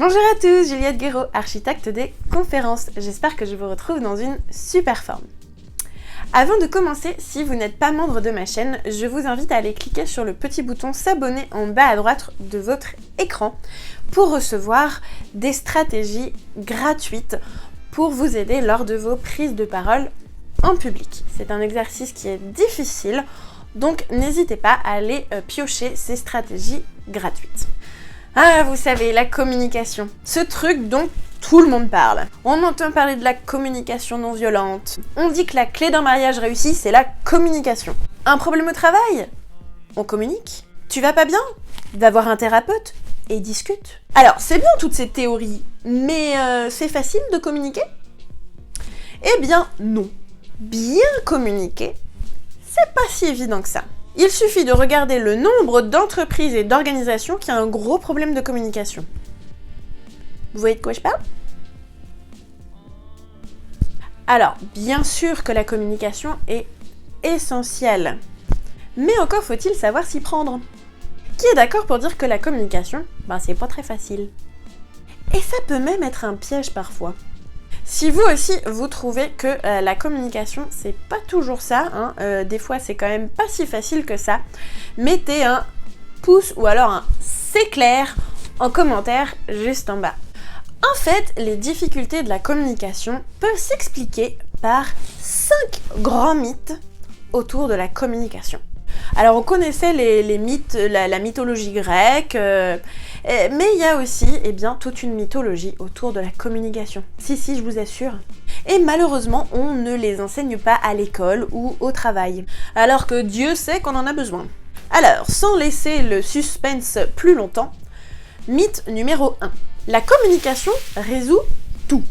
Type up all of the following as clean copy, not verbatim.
Bonjour à tous, Juliette Guéraud, architecte des conférences. J'espère que je vous retrouve dans une super forme. Avant de commencer, si vous n'êtes pas membre de ma chaîne, je vous invite à aller cliquer sur le petit bouton s'abonner en bas à droite de votre écran pour recevoir des stratégies gratuites pour vous aider lors de vos prises de parole en public. C'est un exercice qui est difficile, donc n'hésitez pas à aller piocher ces stratégies gratuites. Ah, vous savez, la communication. Ce truc dont tout le monde parle. On entend parler de la communication non violente. On dit que la clé d'un mariage réussi, c'est la communication. Un problème au travail? On communique. Tu vas pas bien? Va voir un thérapeute et discute. Alors, c'est bien toutes ces théories, mais c'est facile de communiquer? Eh bien, non. Bien communiquer, c'est pas si évident que ça. Il suffit de regarder le nombre d'entreprises et d'organisations qui ont un gros problème de communication. Vous voyez de quoi je parle? Alors, bien sûr que la communication est essentielle, mais encore faut-il savoir s'y prendre. Qui est d'accord pour dire que la communication, c'est pas très facile? Et ça peut même être un piège parfois. Si vous aussi, vous trouvez que la communication, c'est pas toujours ça, des fois c'est quand même pas si facile que ça, mettez un pouce ou alors un c'est clair en commentaire juste en bas. En fait, les difficultés de la communication peuvent s'expliquer par 5 grands mythes autour de la communication. Alors on connaissait les mythes, la mythologie grecque, mais il y a aussi toute une mythologie autour de la communication. Si, je vous assure. Et malheureusement, on ne les enseigne pas à l'école ou au travail, alors que Dieu sait qu'on en a besoin. Alors, sans laisser le suspense plus longtemps, mythe numéro 1. La communication résout tout.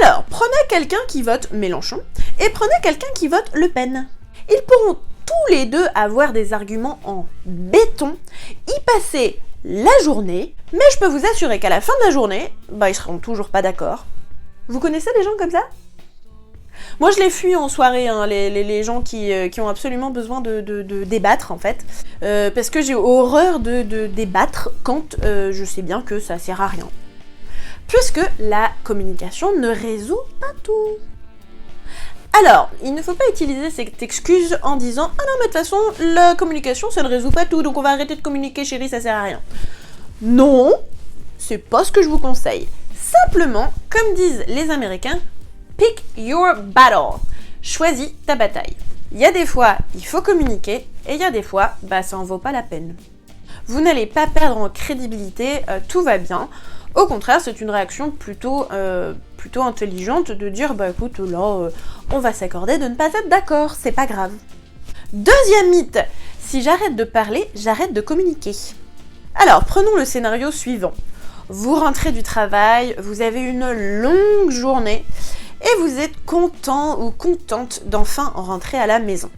Alors, prenez quelqu'un qui vote Mélenchon et prenez quelqu'un qui vote Le Pen. Ils pourront tous les deux avoir des arguments en béton, y passer la journée, mais je peux vous assurer qu'à la fin de la journée, ils seront toujours pas d'accord. Vous connaissez des gens comme ça? Moi je les fuis en soirée, les gens qui ont absolument besoin de débattre en fait, parce que j'ai horreur de débattre quand je sais bien que ça sert à rien. Puisque la communication ne résout pas tout. Alors, il ne faut pas utiliser cette excuse en disant « Ah non, mais de toute façon, la communication, ça ne résout pas tout, donc on va arrêter de communiquer, chérie, ça sert à rien. » Non, c'est pas ce que je vous conseille. Simplement, comme disent les Américains, « Pick your battle ». Choisis ta bataille. Il y a des fois, il faut communiquer, et il y a des fois, ça en vaut pas la peine. Vous n'allez pas perdre en crédibilité, tout va bien. Au contraire, c'est une réaction plutôt intelligente de dire écoute, là, on va s'accorder de ne pas être d'accord, c'est pas grave. Deuxième mythe, si j'arrête de parler, j'arrête de communiquer. Alors, prenons le scénario suivant. Vous rentrez du travail, vous avez une longue journée et vous êtes content ou contente d'enfin rentrer à la maison.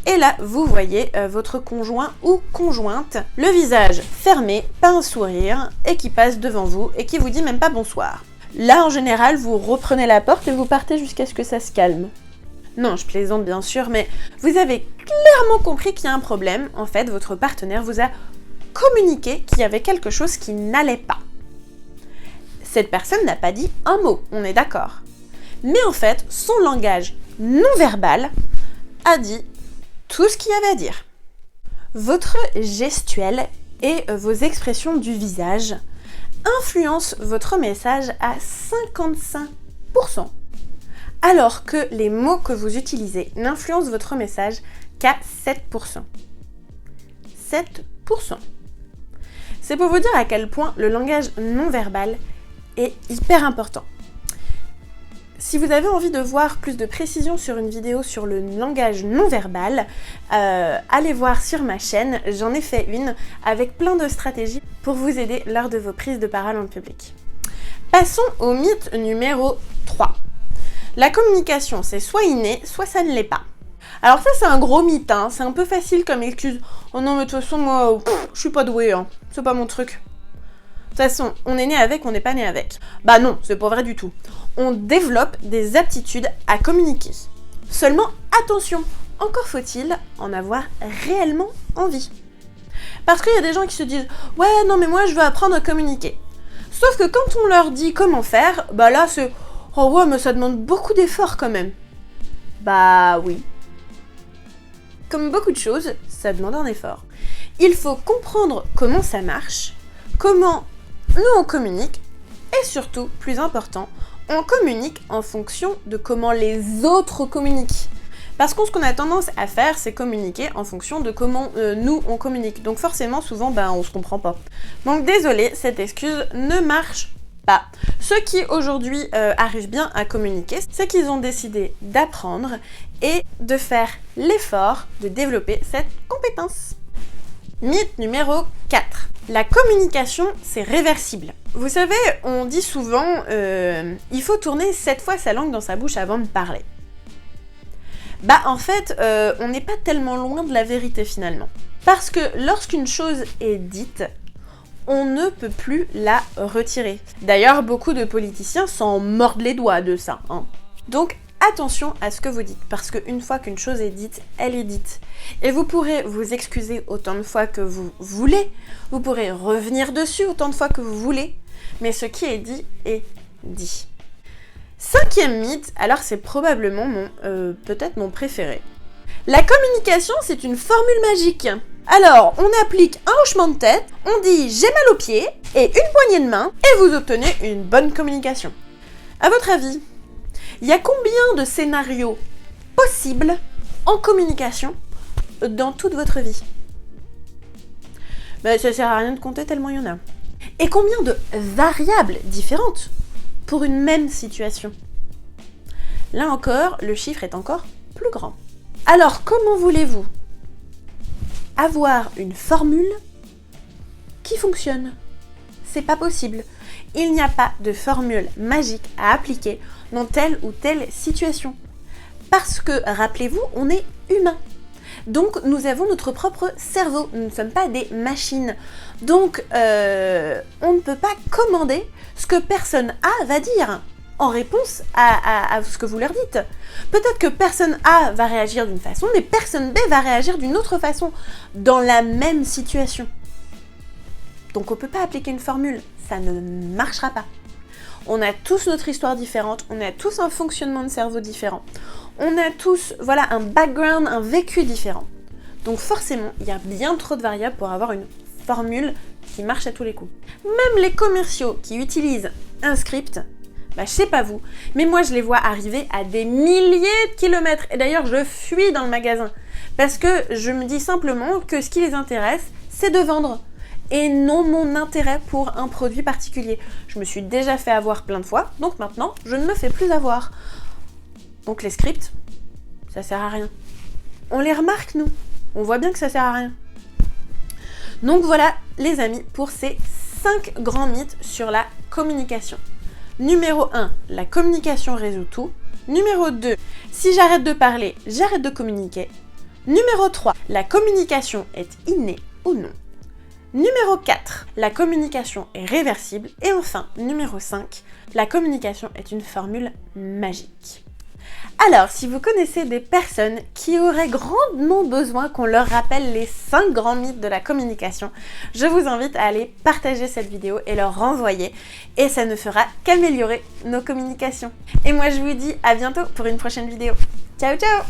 Et là, vous voyez votre conjoint ou conjointe, le visage fermé, pas un sourire, et qui passe devant vous et qui vous dit même pas bonsoir. Là, en général, vous reprenez la porte et vous partez jusqu'à ce que ça se calme. Non, je plaisante bien sûr, mais vous avez clairement compris qu'il y a un problème. En fait, votre partenaire vous a communiqué qu'il y avait quelque chose qui n'allait pas. Cette personne n'a pas dit un mot, on est d'accord. Mais en fait, son langage non verbal a dit tout ce qu'il y avait à dire. Votre gestuelle et vos expressions du visage influencent votre message à 55%, alors que les mots que vous utilisez n'influencent votre message qu'à 7%. 7%. C'est pour vous dire à quel point le langage non verbal est hyper important. Si vous avez envie de voir plus de précision sur une vidéo sur le langage non verbal, allez voir sur ma chaîne, j'en ai fait une avec plein de stratégies pour vous aider lors de vos prises de parole en public. Passons au mythe numéro 3. La communication, c'est soit inné, soit ça ne l'est pas. Alors ça, c'est un gros mythe, c'est un peu facile comme excuse. Oh non, mais de toute façon, moi, je suis pas douée, c'est pas mon truc. De toute façon, on est né avec, on n'est pas né avec. Non, c'est pas vrai du tout. On développe des aptitudes à communiquer. Seulement, attention, encore faut-il en avoir réellement envie. Parce qu'il y a des gens qui se disent « Ouais, non mais moi je veux apprendre à communiquer ». Sauf que quand on leur dit comment faire, bah là c'est « Oh ouais, mais ça demande beaucoup d'efforts quand même ». Bah oui. Comme beaucoup de choses, ça demande un effort. Il faut comprendre comment ça marche, comment nous on communique, et surtout, plus important, on communique en fonction de comment les autres communiquent. Parce que ce qu'on a tendance à faire, c'est communiquer en fonction de comment nous on communique. Donc forcément, souvent, on se comprend pas. Donc désolé, cette excuse ne marche pas. Ceux qui aujourd'hui arrivent bien à communiquer, c'est qu'ils ont décidé d'apprendre et de faire l'effort de développer cette compétence. Mythe numéro 4. La communication, c'est réversible. Vous savez, on dit souvent il faut tourner 7 fois sa langue dans sa bouche avant de parler. Bah en fait, on n'est pas tellement loin de la vérité finalement. Parce que lorsqu'une chose est dite, on ne peut plus la retirer. D'ailleurs, beaucoup de politiciens s'en mordent les doigts de ça. Donc attention à ce que vous dites, parce qu'une fois qu'une chose est dite, elle est dite. Et vous pourrez vous excuser autant de fois que vous voulez, vous pourrez revenir dessus autant de fois que vous voulez, mais ce qui est dit est dit. 5e mythe, alors c'est probablement peut-être mon préféré. La communication, c'est une formule magique. Alors, on applique un hochement de tête, on dit « j'ai mal aux pieds » et une poignée de main, et vous obtenez une bonne communication. À votre avis, il y a combien de scénarios possibles en communication dans toute votre vie? Ça sert à rien de compter tellement il y en a. Et combien de variables différentes pour une même situation? Là encore, le chiffre est encore plus grand. Alors, comment voulez-vous avoir une formule qui fonctionne? C'est pas possible. Il n'y a pas de formule magique à appliquer dans telle ou telle situation. Parce que, rappelez-vous, on est humain. Donc, nous avons notre propre cerveau. Nous ne sommes pas des machines. Donc, on ne peut pas commander ce que personne A va dire en réponse à ce que vous leur dites. Peut-être que personne A va réagir d'une façon, mais personne B va réagir d'une autre façon dans la même situation. Donc on ne peut pas appliquer une formule, ça ne marchera pas. On a tous notre histoire différente, on a tous un fonctionnement de cerveau différent, on a tous un background, un vécu différent. Donc forcément, il y a bien trop de variables pour avoir une formule qui marche à tous les coups. Même les commerciaux qui utilisent un script, je sais pas vous, mais moi je les vois arriver à des milliers de kilomètres. Et d'ailleurs, je fuis dans le magasin parce que je me dis simplement que ce qui les intéresse, c'est de vendre et non mon intérêt pour un produit particulier. Je me suis déjà fait avoir plein de fois, donc maintenant, je ne me fais plus avoir. Donc les scripts, ça sert à rien. On les remarque, nous. On voit bien que ça sert à rien. Donc voilà, les amis, pour ces 5 grands mythes sur la communication. Numéro 1, la communication résout tout. Numéro 2, si j'arrête de parler, j'arrête de communiquer. Numéro 3, la communication est innée ou non. Numéro 4, la communication est réversible. Et enfin, numéro 5, la communication est une formule magique. Alors, si vous connaissez des personnes qui auraient grandement besoin qu'on leur rappelle les 5 grands mythes de la communication, je vous invite à aller partager cette vidéo et leur renvoyer, et ça ne fera qu'améliorer nos communications. Et moi je vous dis à bientôt pour une prochaine vidéo. Ciao ciao!